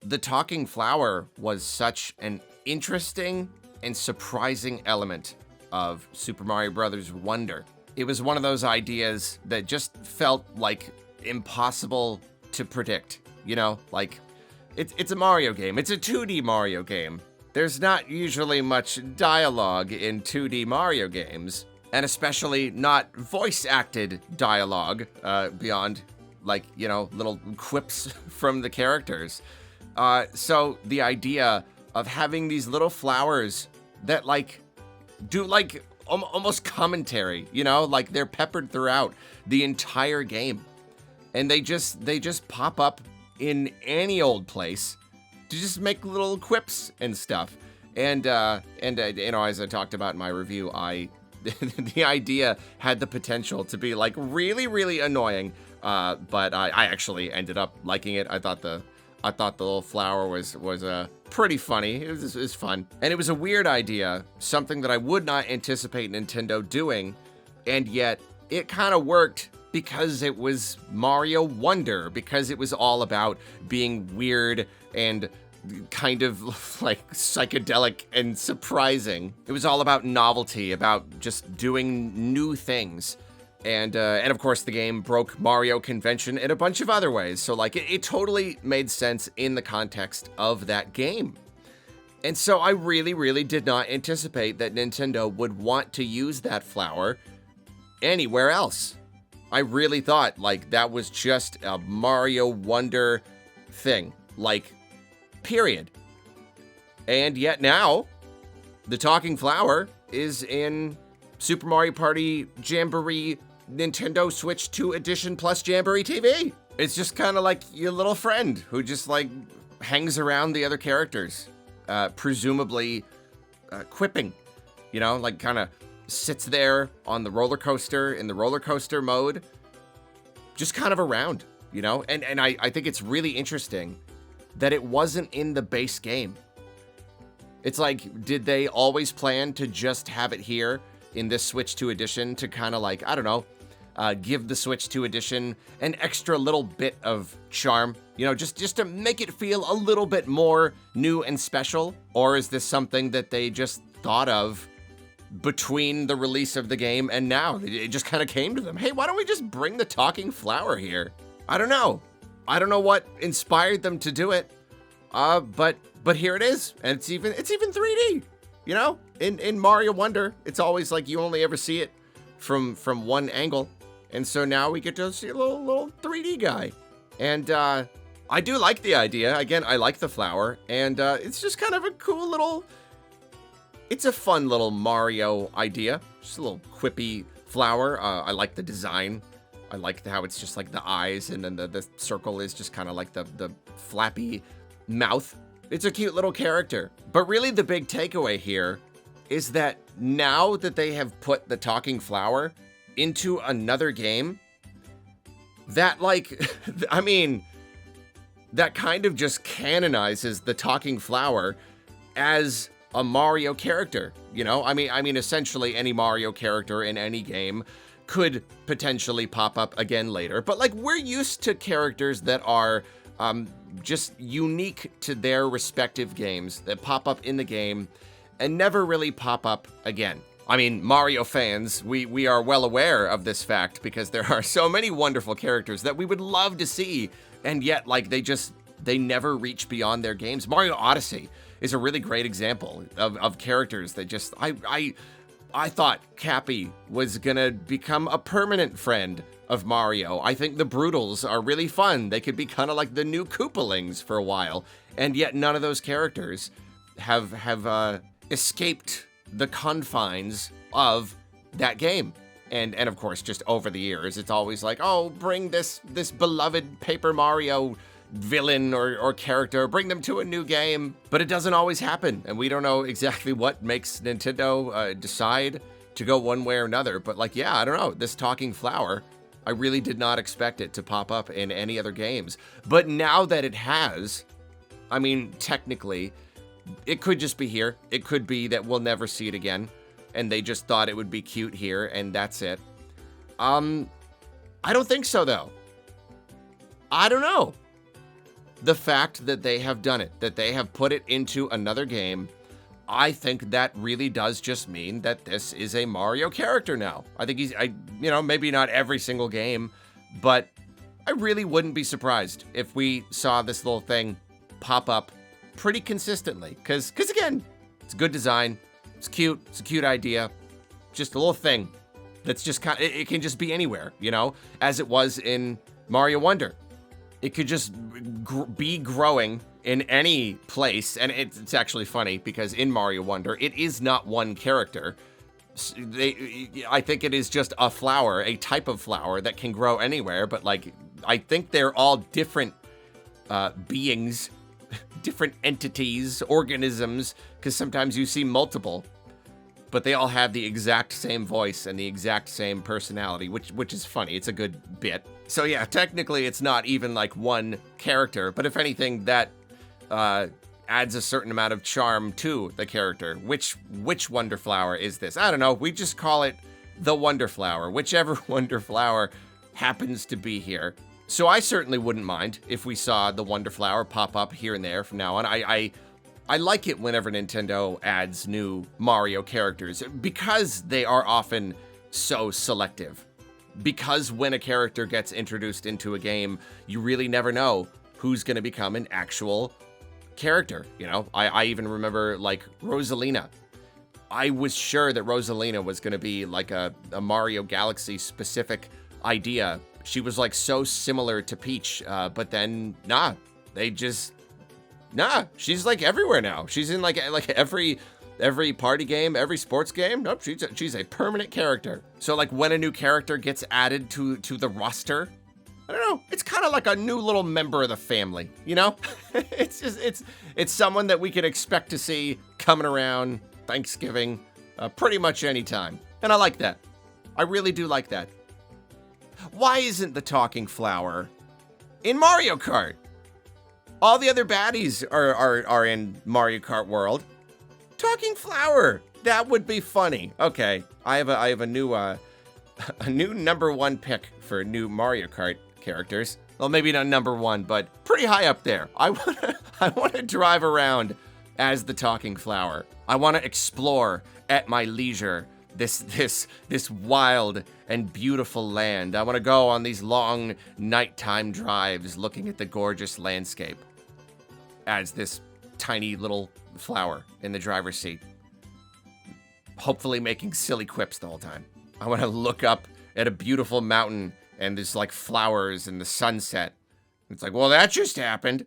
the talking flower was such an interesting and surprising element of Super Mario Brothers Wonder. It was one of those ideas that just felt like impossible to predict. You know, like it's a Mario game. It's a 2D Mario game. There's not usually much dialogue in 2D Mario games, and especially not voice-acted dialogue beyond, like, you know, little quips from the characters. So the idea of having these little flowers that, like, do, like, almost commentary, you know, like they're peppered throughout the entire game. And they just pop up in any old place to just make little quips and stuff. And you know, as I talked about in my review, the idea had the potential to be like really, really annoying. But I actually ended up liking it. I thought the little flower was pretty funny. It was fun. And it was a weird idea, something that I would not anticipate Nintendo doing, and yet it kind of worked because it was Mario Wonder, because it was all about being weird and kind of like psychedelic and surprising. It was all about novelty, about just doing new things. And of course the game broke Mario convention in a bunch of other ways. So like it totally made sense in the context of that game. And so I really, really did not anticipate that Nintendo would want to use that flower anywhere else. I really thought like that was just a Mario Wonder thing, like, period. And yet now the talking flower is in Super Mario Party Jamboree Nintendo Switch 2 Edition plus Jamboree TV. It's just kind of like your little friend who just like hangs around the other characters, presumably quipping, you know, like kind of sits there on the roller coaster in the roller coaster mode, just kind of around, you know? And I think it's really interesting that it wasn't in the base game. It's like, did they always plan to just have it here in this Switch 2 edition to kind of like, I don't know, give the Switch 2 edition an extra little bit of charm, you know, just to make it feel a little bit more new and special? Or is this something that they just thought of between the release of the game and now? It just kind of came to them. Hey, why don't we just bring the talking flower here? I don't know. I don't know what inspired them to do it. But here it is. And it's even 3D. You know, in Mario Wonder, it's always like you only ever see it from one angle. And so now we get to see a little 3D guy. And I do like the idea. Again, I like the flower. And it's just kind of a cool little, it's a fun little Mario idea. Just a little quippy flower. I like the design. I like how it's just like the eyes, and then the circle is just kind of like the flappy mouth. It's a cute little character. But really the big takeaway here is that now that they have put the talking flower into another game, that like, I mean, that kind of just canonizes the talking flower as a Mario character, you know? I mean, essentially any Mario character in any game could potentially pop up again later. But like, we're used to characters that are just unique to their respective games that pop up in the game and never really pop up again. I mean, Mario fans, we are well aware of this fact because there are so many wonderful characters that we would love to see, and yet like they never reach beyond their games. Mario Odyssey is a really great example of characters that just, I thought Cappy was gonna become a permanent friend of Mario. I think the Broodals are really fun. They could be kind of like the new Koopalings for a while, and yet none of those characters have escaped the confines of that game. And of course, just over the years, it's always like, oh, bring this beloved Paper Mario villain or character, bring them to a new game. But it doesn't always happen, and we don't know exactly what makes Nintendo decide to go one way or another. But like, yeah, I don't know, this talking flower, I really did not expect it to pop up in any other games. But now that it has, I mean, technically, it could just be here. It could be that we'll never see it again, and they just thought it would be cute here, and that's it. I don't think so, though. I don't know. the fact that they have done it, that they have put it into another game, I think that really does just mean that this is a Mario character now. I think maybe not every single game, but I really wouldn't be surprised if we saw this little thing pop up pretty consistently. Because again, it's good design, it's cute, it's a cute idea, just a little thing that's just it can just be anywhere, as it was in Mario Wonder. It could just be growing in any place, and it's actually funny because in Mario Wonder, it is not one character. I think it is just a flower, a type of flower that can grow anywhere, but I think they're all different beings, different entities, organisms, because sometimes you see multiple, but they all have the exact same voice and the exact same personality, which is funny. It's a good bit. So yeah, technically it's not even like one character, but if anything, that adds a certain amount of charm to the character. Which Wonder Flower is this? I don't know. We just call it the Wonder Flower, whichever Wonder Flower happens to be here. So I certainly wouldn't mind if we saw the Wonder Flower pop up here and there from now on. I like it whenever Nintendo adds new Mario characters because they are often so selective. Because when a character gets introduced into a game, you really never know who's going to become an actual character. I even remember Rosalina. I was sure that Rosalina was going to be like a Mario Galaxy specific idea. She was so similar to Peach, but then she's everywhere now. She's in every party game, every sports game. Nope, she's a permanent character. So when a new character gets added to the roster, I don't know, it's kind of like a new little member of the family, it's someone that we can expect to see coming around Thanksgiving, pretty much any time. And I like that. I really do like that. Why isn't the talking flower in Mario Kart? All the other baddies are in Mario Kart World. Talking flower, that would be funny. Okay, I have a new number one pick for new Mario Kart characters. Well, maybe not number one, but pretty high up there. I want to drive around as the talking flower. I want to explore at my leisure this wild and beautiful land. I want to go on these long nighttime drives looking at the gorgeous landscape as this tiny little flower in the driver's seat, hopefully making silly quips the whole time. I want to look up at a beautiful mountain and there's flowers and the sunset. It's well, that just happened.